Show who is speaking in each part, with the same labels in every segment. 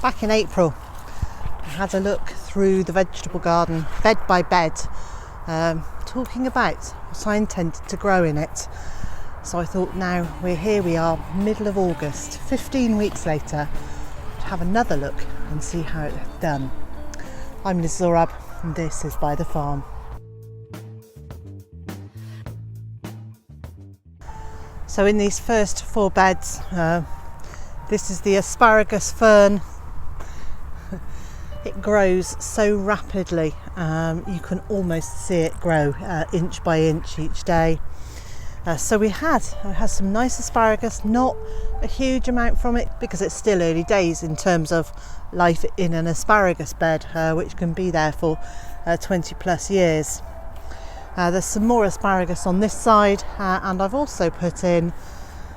Speaker 1: Back in April, I had a look through the vegetable garden, bed by bed, talking about what I intended to grow in it. So I thought, now we are, middle of August, 15 weeks later, to have another look and see how it's done. I'm Liz Zorab, and this is Byther Farm. So in these first 4 beds, this is the asparagus fern. It grows so rapidly, you can almost see it grow inch by inch each day. So I had some nice asparagus, not a huge amount from it because it's still early days in terms of life in an asparagus bed, which can be there for 20 plus years. There's some more asparagus on this side, and I've also put in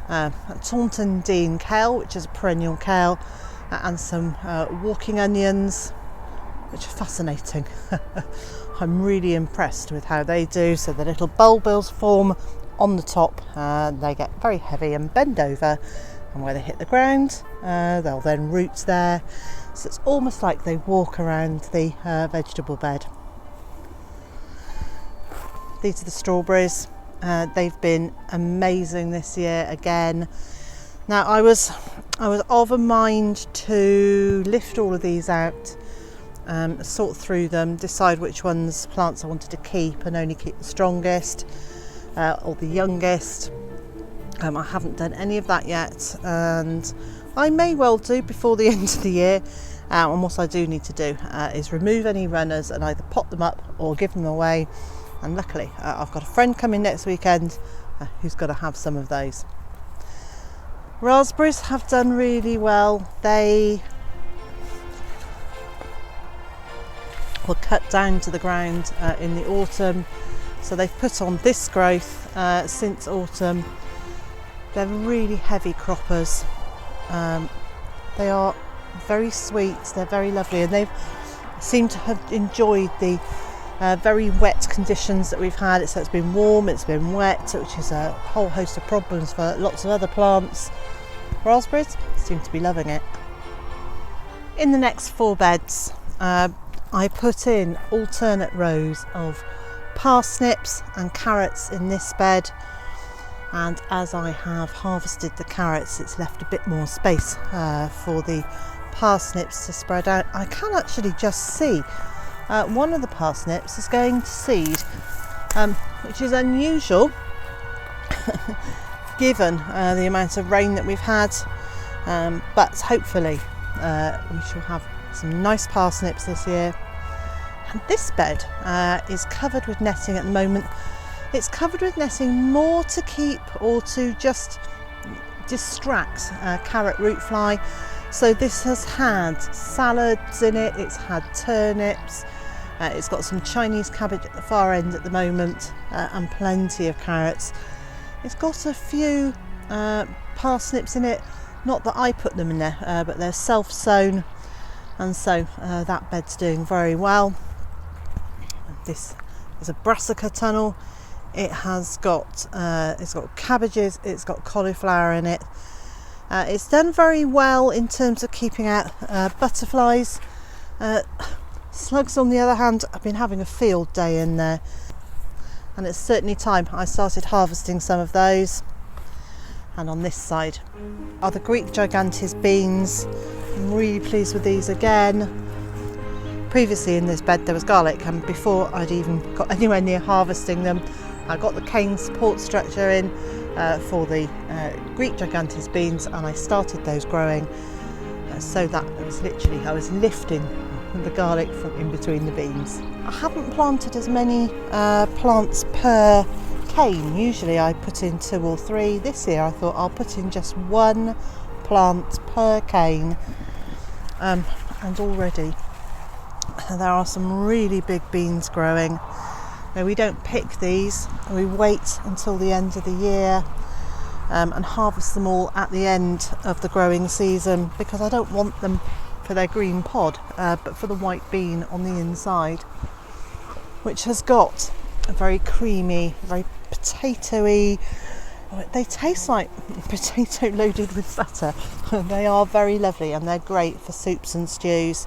Speaker 1: a Taunton Dean kale, which is a perennial kale, and some walking onions, which are fascinating. I'm really impressed with how they do. So the little bulbils form on the top, they get very heavy and bend over, and where they hit the ground, they'll then root there. So it's almost like they walk around the vegetable bed. These are the strawberries. They've been amazing this year again. Now I was of a mind to lift all of these out, sort through them, decide which plants I wanted to keep and only keep the strongest or the youngest. I haven't done any of that yet, and I may well do before the end of the year. And what I do need to do is remove any runners and either pot them up or give them away. And luckily I've got a friend coming next weekend who's going to have some of those. Raspberries have done really well. They were cut down to the ground in the autumn, so they've put on this growth since autumn. They're really heavy croppers. They are very sweet, they're very lovely, and they've seemed to have enjoyed the very wet conditions that we've had. So it's been warm, it's been wet, which is a whole host of problems for lots of other plants. Raspberries seem to be loving it. In the next 4 beds, I put in alternate rows of parsnips and carrots in this bed, and as I have harvested the carrots, it's left a bit more space for the parsnips to spread out. I can actually just see one of the parsnips is going to seed, which is unusual given the amount of rain that we've had, but hopefully we shall have some nice parsnips this year. And this bed is covered with netting at the moment. It's covered with netting more to keep or to just distract carrot root fly. So this has had salads in it, it's had turnips, it's got some Chinese cabbage at the far end at the moment, and plenty of carrots. It's got a few parsnips in it, not that I put them in there, but they're self-sown, and so that bed's doing very well. This is a Brassica tunnel. It has got cabbages, it's got cauliflower in it. It's done very well in terms of keeping out butterflies. Slugs, on the other hand, I've been having a field day in there, and it's certainly time I started harvesting some of those. And on this side are the Greek gigantes beans. I'm really pleased with these again. Previously in this bed there was garlic, and before I'd even got anywhere near harvesting them, I got the cane support structure in for the Greek gigantes beans, and I started those growing, so that it was literally, I was lifting the garlic from in between the beans. I haven't planted as many plants per cane. Usually I put in 2 or 3. This year I thought I'll put in just 1 plant per cane, and already there are some really big beans growing. Now, we don't pick these, we wait until the end of the year and harvest them all at the end of the growing season, because I don't want them for their green pod, but for the white bean on the inside, which has got a very creamy, very potatoey, They taste like potato loaded with butter. They are very lovely and they're great for soups and stews.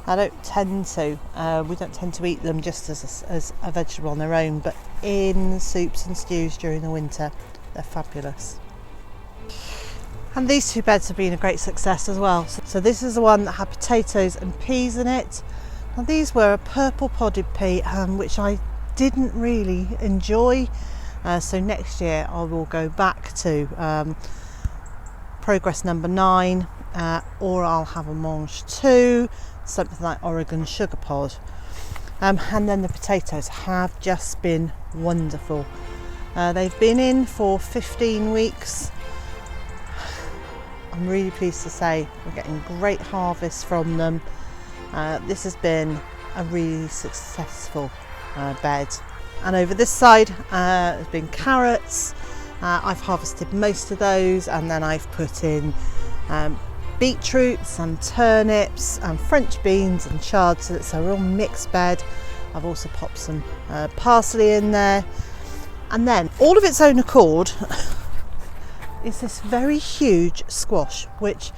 Speaker 1: We don't tend to eat them just as a vegetable on their own, but in soups and stews during the winter, they're fabulous. And these two beds have been a great success as well. So this is the one that had potatoes and peas in it. Now these were a purple podded pea, which I didn't really enjoy. So next year I will go back to progress number 9, or I'll have a mange 2, something like Oregon sugar pod. And then the potatoes have just been wonderful. They've been in for 15 weeks. I'm really pleased to say we're getting great harvest from them. This has been a really successful bed. And over this side there's been carrots. I've harvested most of those, and then I've put in beetroots and turnips and French beans and chard, so it's a real mixed bed. I've also popped some parsley in there, and then all of its own accord is this very huge squash, which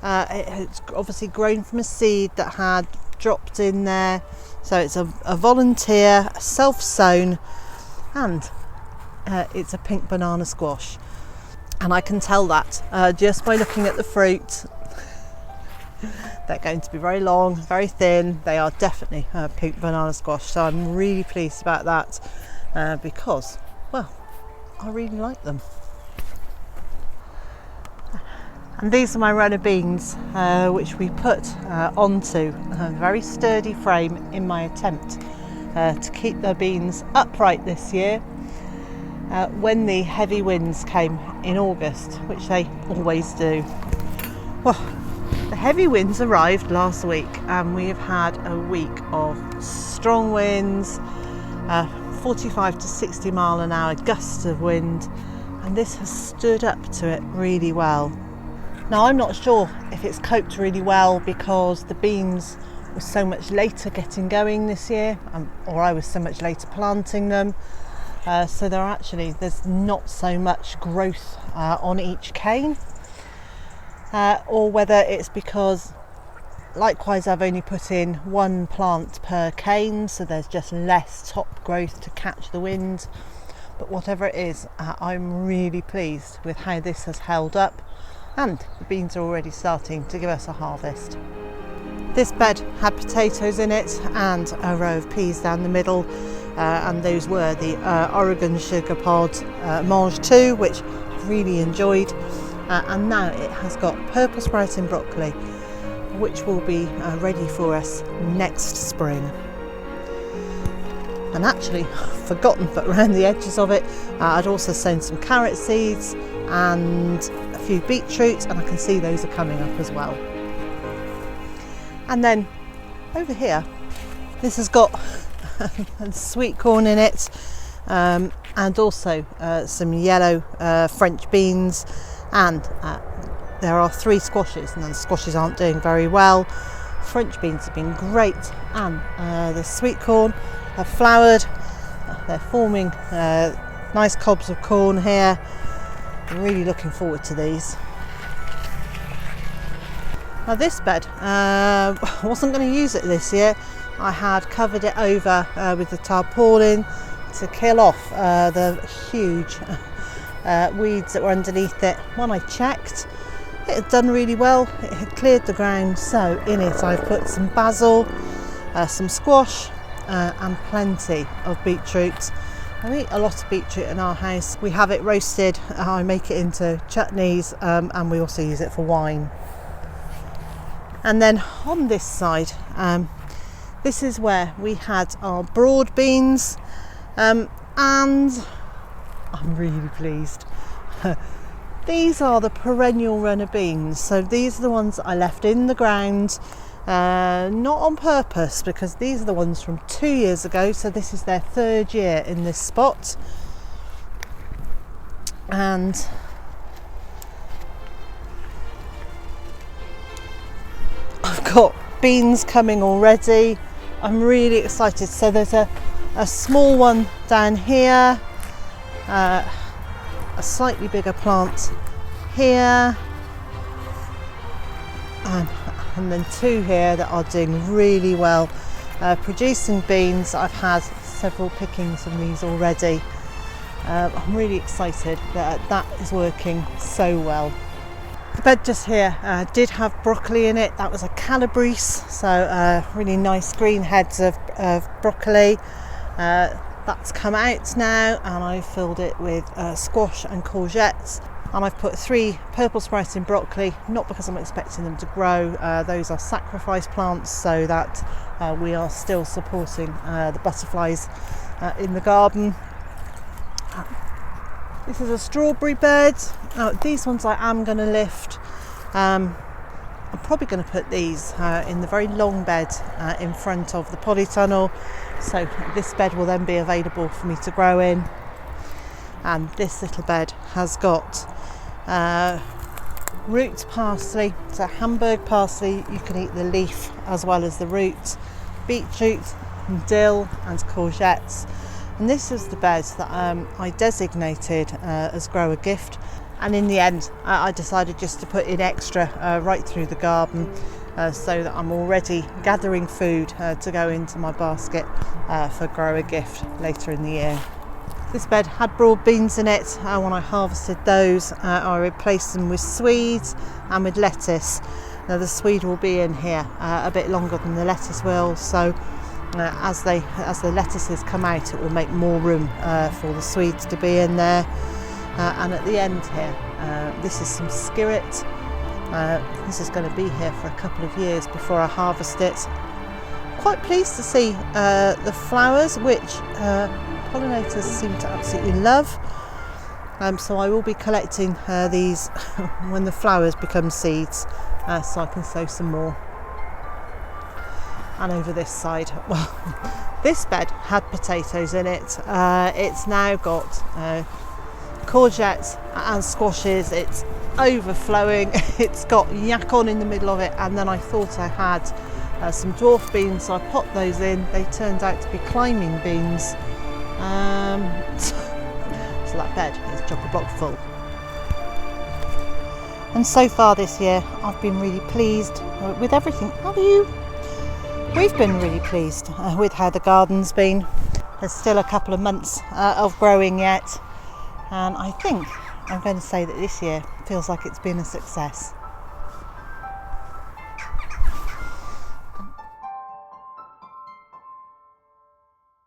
Speaker 1: it has obviously grown from a seed that had dropped in there. So it's a volunteer, self-sown, and it's a pink banana squash. And I can tell that just by looking at the fruit. They're going to be very long, very thin. They are definitely a pink banana squash. So I'm really pleased about that because, well, I really like them. And these are my runner beans, which we put onto a very sturdy frame in my attempt to keep the beans upright this year when the heavy winds came in August, which they always do. Well, the heavy winds arrived last week, and we have had a week of strong winds, 45 to 60 mile an hour gusts of wind, and this has stood up to it really well. Now I'm not sure if it's coped really well because the beans were so much later getting going this year, or I was so much later planting them, so there's not so much growth on each cane, or whether it's because likewise I've only put in one plant per cane, so there's just less top growth to catch the wind. But whatever it is, I'm really pleased with how this has held up, and the beans are already starting to give us a harvest. This bed had potatoes in it and a row of peas down the middle, and those were the Oregon sugar pod mange 2, which I really enjoyed, and now it has got purple sprouting broccoli, which will be ready for us next spring. And actually, forgotten, but around the edges of it I'd also sown some carrot seeds and a few beetroots, and I can see those are coming up as well. And then over here, this has got sweetcorn in it, and also some yellow French beans, and there are 3 squashes, and the squashes aren't doing very well. French beans have been great, and the sweetcorn have flowered. They're forming nice cobs of corn here. I'm really looking forward to these. Now this bed, I wasn't going to use it this year. I had covered it over with the tarpaulin to kill off the huge weeds that were underneath it. When I checked, it had done really well. It had cleared the ground, so in it I've put some basil, some squash, and plenty of beetroot. I eat a lot of beetroot in our house. We have it roasted, I make it into chutneys, and we also use it for wine. And then on this side, this is where we had our broad beans, and I'm really pleased. These are the perennial runner beans, so these are the ones that I left in the ground, not on purpose, because these are the ones from 2 years ago, so this is their 3rd year in this spot. And I've got beans coming already. I'm really excited. So there's a small one down here, a slightly bigger plant here, and then 2 here that are doing really well, producing beans. I've had several pickings from these already. I'm really excited that is working so well. The bed just here did have broccoli in it. That was a calabrese, so really nice green heads of broccoli. That's come out now, and I've filled it with squash and courgettes. And I've put 3 purple sprouting broccoli, not because I'm expecting them to grow. Those are sacrifice plants so that we are still supporting the butterflies in the garden. This is a strawberry bed. These ones I am going to lift. I'm probably going to put these in the very long bed in front of the polytunnel, so this bed will then be available for me to grow in. And this little bed has got root parsley, so Hamburg parsley. You can eat the leaf as well as the root, beetroot and dill and courgettes. And this is the bed that I designated as grow a gift, and in the end I decided just to put in extra right through the garden, so that I'm already gathering food to go into my basket for grow a gift later in the year. This bed had broad beans in it. When I harvested those, I replaced them with swedes and with lettuce. Now the swede will be in here a bit longer than the lettuce will, so as the lettuces come out, it will make more room for the swedes to be in there. And at the end here, this is some skirret. This is going to be here for a couple of years before I harvest it. Quite pleased to see the flowers, which pollinators seem to absolutely love. So I will be collecting these when the flowers become seeds, so I can sow some more. And over this side, well, this bed had potatoes in it. It's now got courgettes and squashes. It's overflowing. It's got yacon in the middle of it, and then I thought I had some dwarf beans, so I popped those in. They turned out to be climbing beans. So that bed is chock-a-block full. And so far this year, I've been really pleased with everything. Have you? We've been really pleased with how the garden's been. There's still a couple of months of growing yet, and I think I'm going to say that this year feels like it's been a success.